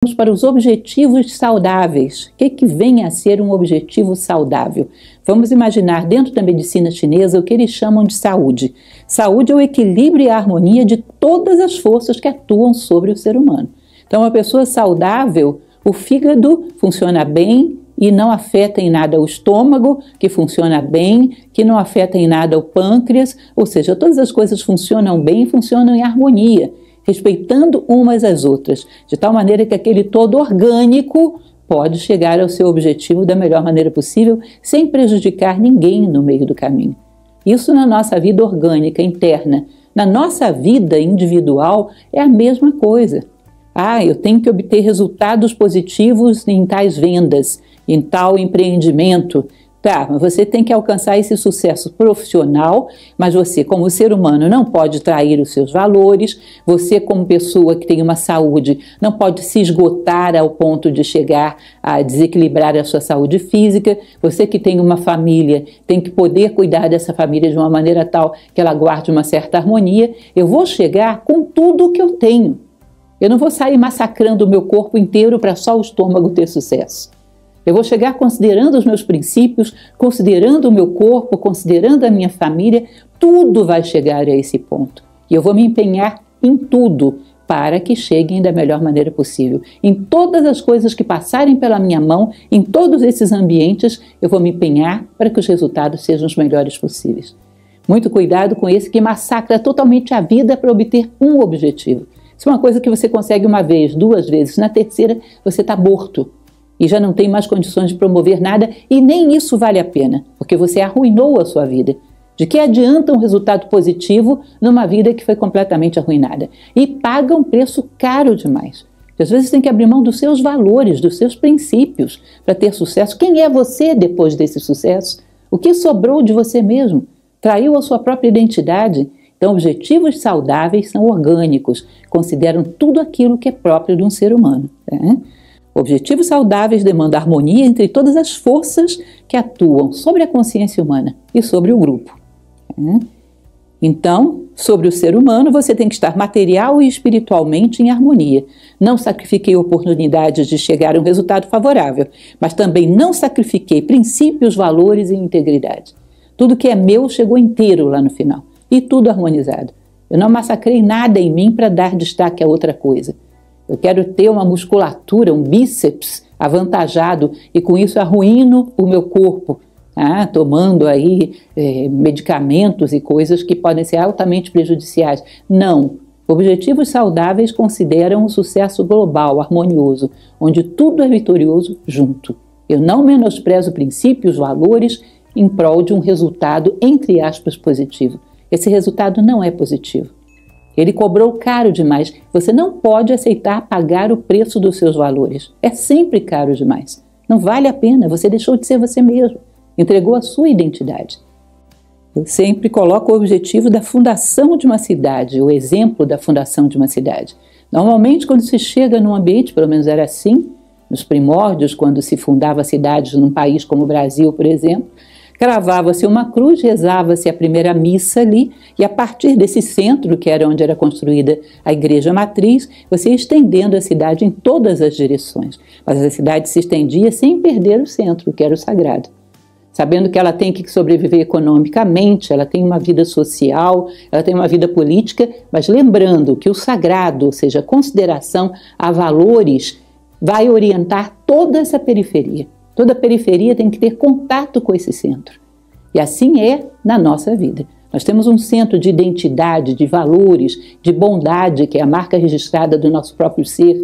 Vamos para os objetivos saudáveis. O que vem a ser um objetivo saudável? Vamos imaginar dentro da medicina chinesa o que eles chamam de saúde. Saúde é o equilíbrio e a harmonia de todas as forças que atuam sobre o ser humano. Então, uma pessoa saudável, o fígado funciona bem e não afeta em nada o estômago, que funciona bem, que não afeta em nada o pâncreas, ou seja, todas as coisas funcionam bem e funcionam em harmonia, respeitando umas às outras, de tal maneira que aquele todo orgânico pode chegar ao seu objetivo da melhor maneira possível, sem prejudicar ninguém no meio do caminho. Isso na nossa vida orgânica, interna. Na nossa vida individual é a mesma coisa. Eu tenho que obter resultados positivos em tais vendas, em tal empreendimento. Mas você tem que alcançar esse sucesso profissional, mas você, como ser humano, não pode trair os seus valores, você, como pessoa que tem uma saúde, não pode se esgotar ao ponto de chegar a desequilibrar a sua saúde física, você que tem uma família, tem que poder cuidar dessa família de uma maneira tal que ela guarde uma certa harmonia. Eu vou chegar com tudo o que eu tenho. Eu não vou sair massacrando o meu corpo inteiro para só o estômago ter sucesso. Eu vou chegar considerando os meus princípios, considerando o meu corpo, considerando a minha família, tudo vai chegar a esse ponto. E eu vou me empenhar em tudo para que cheguem da melhor maneira possível. Em todas as coisas que passarem pela minha mão, em todos esses ambientes, eu vou me empenhar para que os resultados sejam os melhores possíveis. Muito cuidado com esse que massacra totalmente a vida para obter um objetivo. Se é uma coisa que você consegue uma vez, duas vezes, na terceira você está morto. E já não tem mais condições de promover nada, e nem isso vale a pena, porque você arruinou a sua vida. De que adianta um resultado positivo numa vida que foi completamente arruinada? E paga um preço caro demais. Às vezes tem que abrir mão dos seus valores, dos seus princípios, para ter sucesso. Quem é você depois desse sucesso? O que sobrou de você mesmo? Traiu a sua própria identidade? Então, objetivos saudáveis são orgânicos, consideram tudo aquilo que é próprio de um ser humano, né? Objetivos saudáveis demandam harmonia entre todas as forças que atuam sobre a consciência humana e sobre o grupo. Então, sobre o ser humano, você tem que estar material e espiritualmente em harmonia. Não sacrifiquei oportunidades de chegar a um resultado favorável, mas também não sacrifiquei princípios, valores e integridade. Tudo que é meu chegou inteiro lá no final, e tudo harmonizado. Eu não massacrei nada em mim para dar destaque a outra coisa. Eu quero ter uma musculatura, um bíceps avantajado e com isso arruíno o meu corpo, tomando aí medicamentos e coisas que podem ser altamente prejudiciais. Não. Objetivos saudáveis consideram um sucesso global, harmonioso, onde tudo é vitorioso junto. Eu não menosprezo princípios, valores em prol de um resultado, entre aspas, positivo. Esse resultado não é positivo. Ele cobrou caro demais. Você não pode aceitar pagar o preço dos seus valores. É sempre caro demais. Não vale a pena. Você deixou de ser você mesmo. Entregou a sua identidade. Eu sempre coloco o objetivo da fundação de uma cidade, o exemplo da fundação de uma cidade. Normalmente, quando se chega num ambiente, pelo menos era assim, nos primórdios, quando se fundava cidades num país como o Brasil, por exemplo, cravava-se uma cruz, rezava-se a primeira missa ali, e a partir desse centro, que era onde era construída a igreja matriz, você ia estendendo a cidade em todas as direções. Mas a cidade se estendia sem perder o centro, que era o sagrado. Sabendo que ela tem que sobreviver economicamente, ela tem uma vida social, ela tem uma vida política, mas lembrando que o sagrado, ou seja, a consideração a valores, vai orientar toda essa periferia. Toda periferia tem que ter contato com esse centro. E assim é na nossa vida. Nós temos um centro de identidade, de valores, de bondade, que é a marca registrada do nosso próprio ser.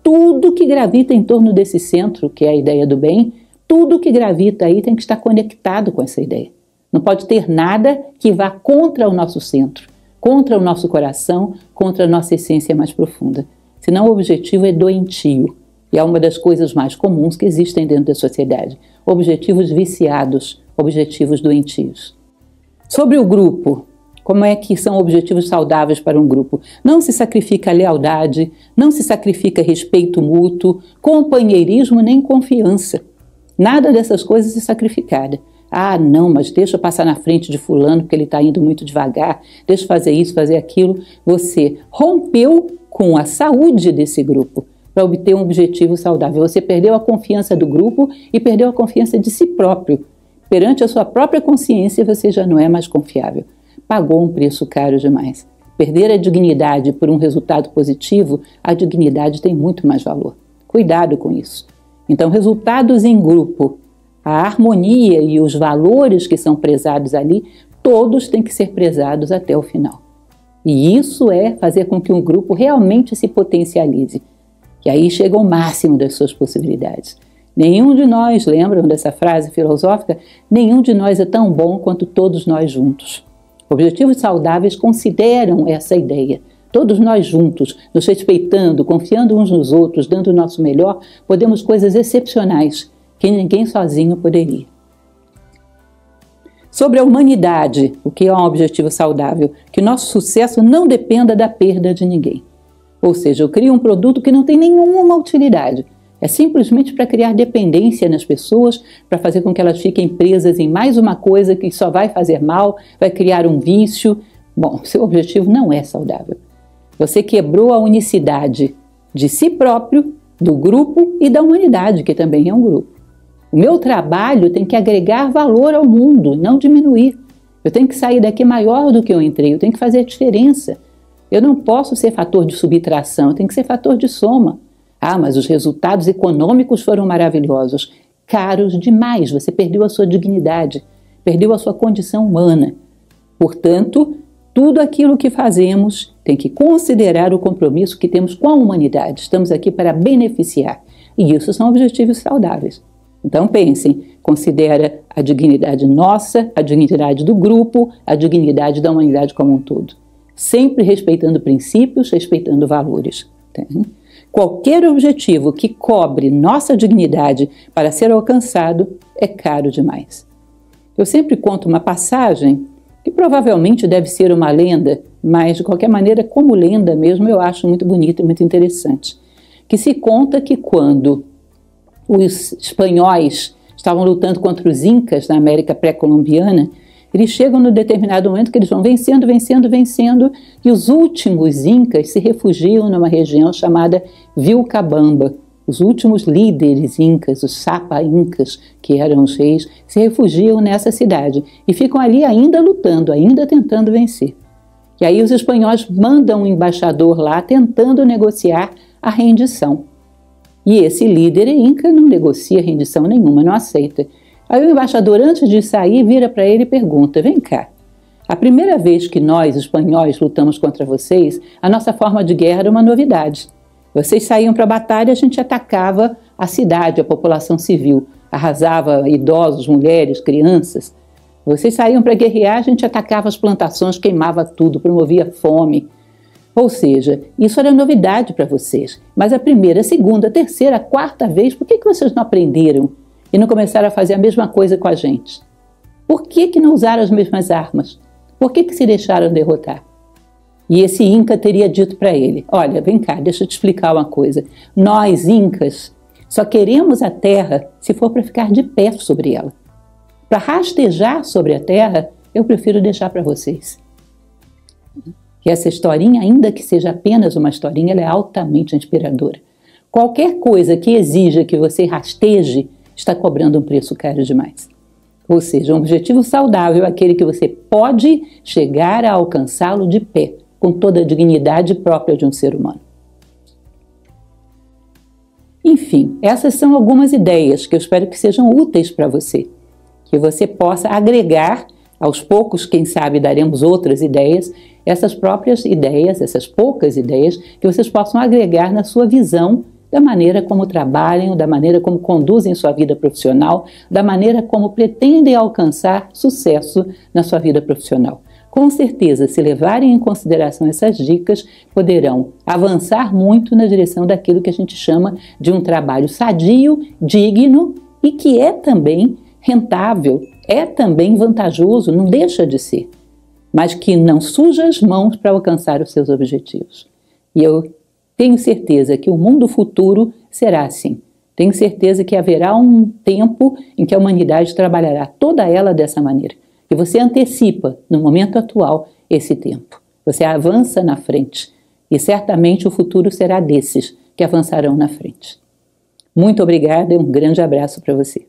Tudo que gravita em torno desse centro, que é a ideia do bem, tudo que gravita aí tem que estar conectado com essa ideia. Não pode ter nada que vá contra o nosso centro, contra o nosso coração, contra a nossa essência mais profunda. Senão o objetivo é doentio. E é uma das coisas mais comuns que existem dentro da sociedade. Objetivos viciados, objetivos doentios. Sobre o grupo, como é que são objetivos saudáveis para um grupo? Não se sacrifica lealdade, não se sacrifica respeito mútuo, companheirismo nem confiança. Nada dessas coisas é sacrificada. Não, mas deixa eu passar na frente de fulano porque ele está indo muito devagar, deixa eu fazer isso, fazer aquilo. Você rompeu com a saúde desse grupo. para obter um objetivo saudável. Você perdeu a confiança do grupo e perdeu a confiança de si próprio. Perante a sua própria consciência, você já não é mais confiável. Pagou um preço caro demais. Perder a dignidade por um resultado positivo, a dignidade tem muito mais valor. Cuidado com isso. Então, resultados em grupo, a harmonia e os valores que são prezados ali, todos têm que ser prezados até o final. E isso é fazer com que um grupo realmente se potencialize. E aí chega ao máximo das suas possibilidades. Nenhum de nós, lembram dessa frase filosófica? Nenhum de nós é tão bom quanto todos nós juntos. Objetivos saudáveis consideram essa ideia. Todos nós juntos, nos respeitando, confiando uns nos outros, dando o nosso melhor, podemos coisas excepcionais que ninguém sozinho poderia. Sobre a humanidade, o que é um objetivo saudável? Que nosso sucesso não dependa da perda de ninguém. Ou seja, eu crio um produto que não tem nenhuma utilidade. É simplesmente para criar dependência nas pessoas, para fazer com que elas fiquem presas em mais uma coisa que só vai fazer mal, vai criar um vício. Bom, seu objetivo não é saudável. Você quebrou a unicidade de si próprio, do grupo e da humanidade, que também é um grupo. O meu trabalho tem que agregar valor ao mundo, não diminuir. Eu tenho que sair daqui maior do que eu entrei, eu tenho que fazer a diferença. Eu não posso ser fator de subtração, eu tenho que ser fator de soma. Ah, mas os resultados econômicos foram maravilhosos. Caros demais, você perdeu a sua dignidade, perdeu a sua condição humana. Portanto, tudo aquilo que fazemos tem que considerar o compromisso que temos com a humanidade. Estamos aqui para beneficiar. E isso são objetivos saudáveis. Então pensem, considera a dignidade nossa, a dignidade do grupo, a dignidade da humanidade como um todo. Sempre respeitando princípios, respeitando valores. Qualquer objetivo que cobre nossa dignidade para ser alcançado é caro demais. Eu sempre conto uma passagem que provavelmente deve ser uma lenda, mas de qualquer maneira, como lenda mesmo, eu acho muito bonita e muito interessante. Que se conta que quando os espanhóis estavam lutando contra os incas na América pré-colombiana, eles chegam no determinado momento que eles vão vencendo, e os últimos incas se refugiam numa região chamada Vilcabamba. Os últimos líderes incas, os Sapa incas, que eram os reis, se refugiam nessa cidade e ficam ali ainda lutando, ainda tentando vencer. E aí os espanhóis mandam um embaixador lá tentando negociar a rendição. E esse líder inca não negocia rendição nenhuma, não aceita. Aí o embaixador, antes de sair, vira para ele e pergunta: vem cá, a primeira vez que nós, espanhóis, lutamos contra vocês, a nossa forma de guerra era uma novidade. Vocês saíam para a batalha, a gente atacava a cidade, a população civil, arrasava idosos, mulheres, crianças. Vocês saíam para guerrear, a gente atacava as plantações, queimava tudo, promovia fome. Ou seja, isso era novidade para vocês. Mas a primeira, a segunda, a terceira, a quarta vez, por que vocês não aprenderam e não começaram a fazer a mesma coisa com a gente? Por que não usaram as mesmas armas? Por que se deixaram derrotar? E esse inca teria dito para ele: olha, vem cá, deixa eu te explicar uma coisa. Nós, incas, só queremos a terra se for para ficar de pé sobre ela. Para rastejar sobre a terra, eu prefiro deixar para vocês. E essa historinha, ainda que seja apenas uma historinha, ela é altamente inspiradora. Qualquer coisa que exija que você rasteje está cobrando um preço caro demais. Ou seja, um objetivo saudável é aquele que você pode chegar a alcançá-lo de pé, com toda a dignidade própria de um ser humano. Enfim, essas são algumas ideias que eu espero que sejam úteis para você, que você possa agregar. Aos poucos, quem sabe, daremos outras ideias, essas próprias ideias, essas poucas ideias, que vocês possam agregar na sua visão da maneira como trabalham, da maneira como conduzem sua vida profissional, da maneira como pretendem alcançar sucesso na sua vida profissional. Com certeza, se levarem em consideração essas dicas, poderão avançar muito na direção daquilo que a gente chama de um trabalho sadio, digno e que é também rentável, é também vantajoso, não deixa de ser, mas que não suja as mãos para alcançar os seus objetivos. E eu tenho certeza que o mundo futuro será assim. Tenho certeza que haverá um tempo em que a humanidade trabalhará toda ela dessa maneira. E você antecipa, no momento atual, esse tempo. Você avança na frente. E certamente o futuro será desses, que avançarão na frente. Muito obrigada e um grande abraço para você.